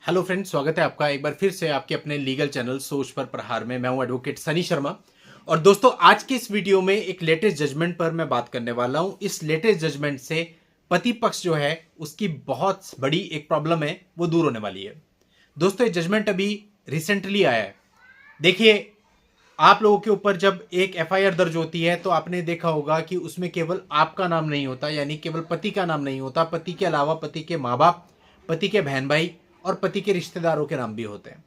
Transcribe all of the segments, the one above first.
Hello friends, स्वागत है आपका एक बार फिर से आपके अपने लीगल चैनल सोच पर प्रहार में। मैं हूं एडवोकेट सनी शर्मा। और दोस्तों, आज की इस वीडियो में एक लेटेस्ट जजमेंट पर मैं बात करने वाला हूं। इस लेटेस्ट जजमेंट से पति पक्ष जो है उसकी बहुत बड़ी एक प्रॉब्लम है वो दूर होने वाली है। दोस्तों, ये जजमेंट अभी रिसेंटली आया है। देखिए, आप लोगों के ऊपर जब एक एफआईआर दर्ज होती है तो आपने देखा होगा कि उसमें केवल आपका नाम नहीं होता, यानी केवल पति का नाम नहीं होता। पति के अलावा पति के माँ बाप, पति के बहन भाई और पति के रिश्तेदारों के नाम भी होते हैं।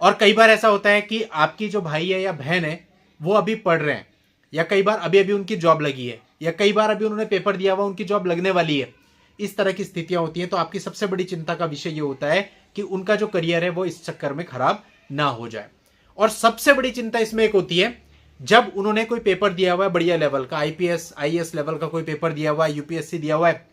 और कई बार ऐसा होता है कि आपकी जो भाई है या बहन है वो अभी पढ़ रहे हैं, या कई बार अभी अभी उनकी जॉब लगी है, या कई बार अभी उन्होंने पेपर दिया हुआ, उनकी जॉब लगने वाली है। इस तरह की स्थितियां होती हैं। तो आपकी सबसे बड़ी चिंता का विषय ये होता है कि उनका जो करियर है वो इस चक्कर में खराब ना हो जाए। और सबसे बड़ी चिंता इसमें एक होती है, जब उन्होंने कोई पेपर दिया हुआ है बढ़िया लेवल का, आईपीएस आईएएस लेवल का कोई पेपर दिया हुआ है, यूपीएससी दिया हुआ है,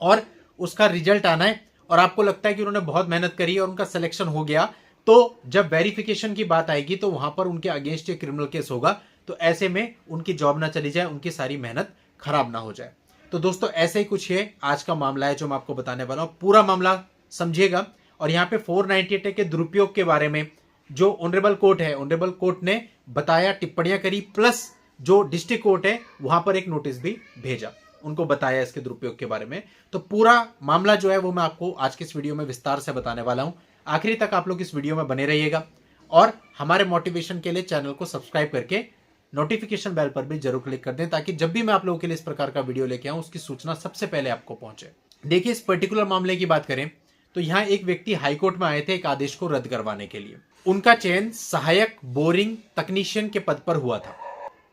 और उसका रिजल्ट आना है और आपको लगता है कि उन्होंने बहुत मेहनत करी है और उनका सिलेक्शन हो गया, तो जब वेरिफिकेशन की बात आएगी तो वहां पर उनके अगेंस्ट एक क्रिमिनल केस होगा। तो ऐसे में उनकी जॉब ना चली जाए, उनकी सारी मेहनत खराब ना हो जाए। तो दोस्तों, ऐसे ही कुछ है आज का मामला है जो मैं आपको बताने वाला हूं। पूरा मामला समझिएगा। और यहां पे 498 के दुरुपयोग के बारे में जो ऑनरेबल कोर्ट है, ऑनरेबल कोर्ट ने बताया, टिप्पणियां करी, प्लस जो डिस्ट्रिक्ट कोर्ट है वहां पर एक नोटिस भी भेजा, उनको बताया इसके दुरुपयोग के बारे में। तो पूरा मामला जो है वो मैं आपको आज की इस वीडियो में विस्तार से बताने वाला हूं। आखिरी तक आप लोग इस वीडियो में बने रहिएगा और हमारे मोटिवेशन के लिए चैनल को सब्सक्राइब करके नोटिफिकेशन बेल पर भी जरूर क्लिक कर दें, ताकि जब भी मैं आप लोगों के लिए इस प्रकार का वीडियो लेके आऊं उसकी सूचना सबसे पहले आपको पहुंचे। देखिए, इस पर्टिकुलर मामले की बात करें तो यहां एक व्यक्ति हाईकोर्ट में आए थे एक आदेश को रद्द करवाने के लिए। उनका चयन सहायक बोरिंग तकनीशियन के पद पर हुआ था।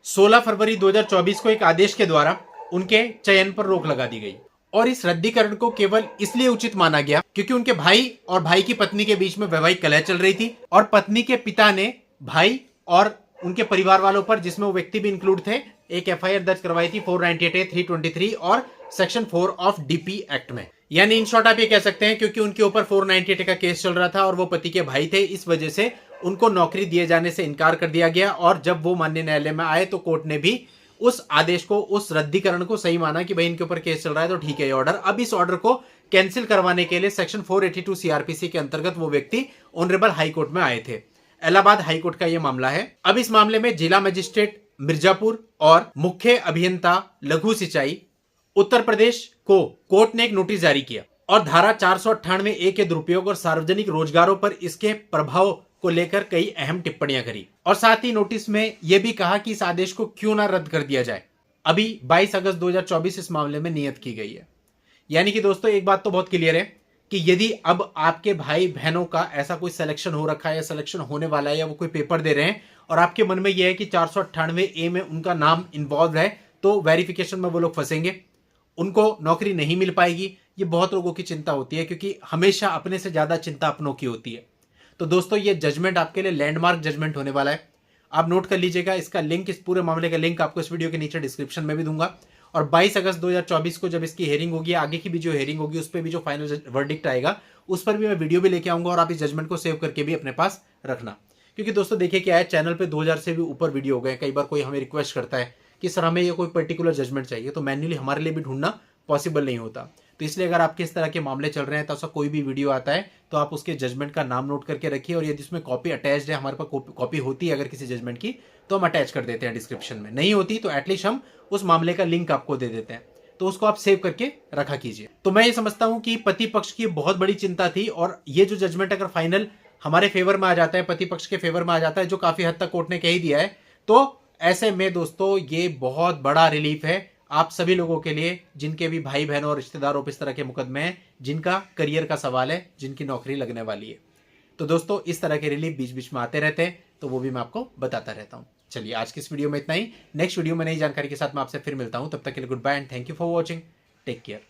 16 फरवरी 2024 को एक आदेश के द्वारा उनके चयन पर रोक लगा दी गई और इस रद्दीकरण को केवल इसलिए उचित माना गया क्योंकि उनके भाई और भाई की पत्नी के बीच में वैवाहिक कलह चल रही थी और पत्नी के पिता ने भाई और उनके परिवार वालों पर, जिसमें वो व्यक्ति भी इंक्लूड थे, एक एफआईआर दर्ज करवाई थी 498A, 323 और सेक्शन 4 ऑफ डीपी एक्ट में। यानी इन शॉर्ट आप ये कह सकते हैं क्योंकि उनके ऊपर 498 का केस चल रहा था और वो पति के भाई थे, इस वजह से उनको नौकरी दिए जाने से इनकार कर दिया गया। और जब वो माननीय न्यायालय में आए तो कोर्ट ने भी उस आदेश को, उस रद्दीकरण को सही माना कि भाई इनके ऊपर केस चल रहा है तो ठीक है ये ऑर्डर। अब इस ऑर्डर को कैंसिल करवाने के लिए सेक्शन 482 सीआरपीसी के अंतर्गत वो व्यक्ति ऑनरेबल हाई कोर्ट में आए थे। इलाहाबाद हाई कोर्ट का ये मामला है। अब इस मामले में जिला मजिस्ट्रेट मिर्जापुर और मुख्य अभियंता लघु सिंचाई उत्तर प्रदेश को कोर्ट ने एक नोटिस जारी किया और धारा 498A के दुरुपयोग और सार्वजनिक रोजगारों पर इसके प्रभाव को लेकर कई अहम टिप्पणियां करी। और साथ ही नोटिस में यह भी कहा कि इस आदेश को क्यों ना रद्द कर दिया जाए। अभी 22 अगस्त 2024 इस मामले में नियत की गई है। यानी कि दोस्तों, एक बात तो बहुत क्लियर है कि यदि अब आपके भाई बहनों का ऐसा कोई सिलेक्शन हो रखा है या सिलेक्शन होने वाला है या वो कोई पेपर दे रहे हैं और आपके मन में यह है कि 498A में उनका नाम इन्वॉल्व है, तो वेरिफिकेशन में वो लोग फंसेंगे, उनको नौकरी नहीं मिल पाएगी। ये बहुत लोगों की चिंता होती है क्योंकि हमेशा अपने से ज्यादा चिंता अपनों की होती है। तो दोस्तों, ये जजमेंट आपके लिए लैंडमार्क जजमेंट होने वाला है। आप नोट कर लीजिएगा। इसका लिंक, इस पूरे मामले का लिंक आपको इस वीडियो के नीचे डिस्क्रिप्शन में भी दूंगा। और 22 अगस्त 2024 को जब इसकी हेयरिंग होगी, आगे की भी जो हेयरिंग होगी उस पर भी जो फाइनल वर्डिक्ट आएगा उस पर भी मैं वीडियो भी लेके आऊंगा और आप इस जजमेंट को सेव करके भी अपने पास रखना। क्योंकि दोस्तों देखिए क्या है, चैनल पे 2000 से भी ऊपर वीडियो हो गए। कई बार कोई हमें रिक्वेस्ट करता है कि सर हमें ये कोई पर्टिकुलर जजमेंट चाहिए, तो मैन्युअली हमारे लिए भी ढूंढना पॉसिबल नहीं होता। तो इसलिए अगर आपके इस तरह के मामले चल रहे हैं तो ऐसा कोई भी वीडियो आता है तो आप उसके जजमेंट का नाम नोट करके रखिए। और यदि उसमें कॉपी अटैच्ड है, हमारे पास कॉपी होती है अगर किसी जजमेंट की, तो हम अटैच कर देते हैं डिस्क्रिप्शन में। नहीं होती तो एटलीस्ट हम उस मामले का लिंक आपको दे देते हैं, तो उसको आप सेव करके रखा कीजिए। तो मैं ये समझता हूं कि पति पक्ष की बहुत बड़ी चिंता थी और ये जो जजमेंट अगर फाइनल हमारे फेवर में आ जाता है, पति पक्ष के फेवर में आ जाता है, जो काफी हद तक कोर्ट ने कह ही दिया है, तो ऐसे में दोस्तों ये बहुत बड़ा रिलीफ है आप सभी लोगों के लिए जिनके भी भाई बहनों और रिश्तेदारों पर इस तरह के मुकदमे हैं, जिनका करियर का सवाल है, जिनकी नौकरी लगने वाली है। तो दोस्तों, इस तरह के रिलीफ बीच बीच में आते रहते हैं, तो वो भी मैं आपको बताता रहता हूं। चलिए, आज की इस वीडियो में इतना ही। नेक्स्ट वीडियो में नई जानकारी के साथ मैं आपसे फिर मिलता हूं। तब तक के लिए good bye and thank you for watching. Take care.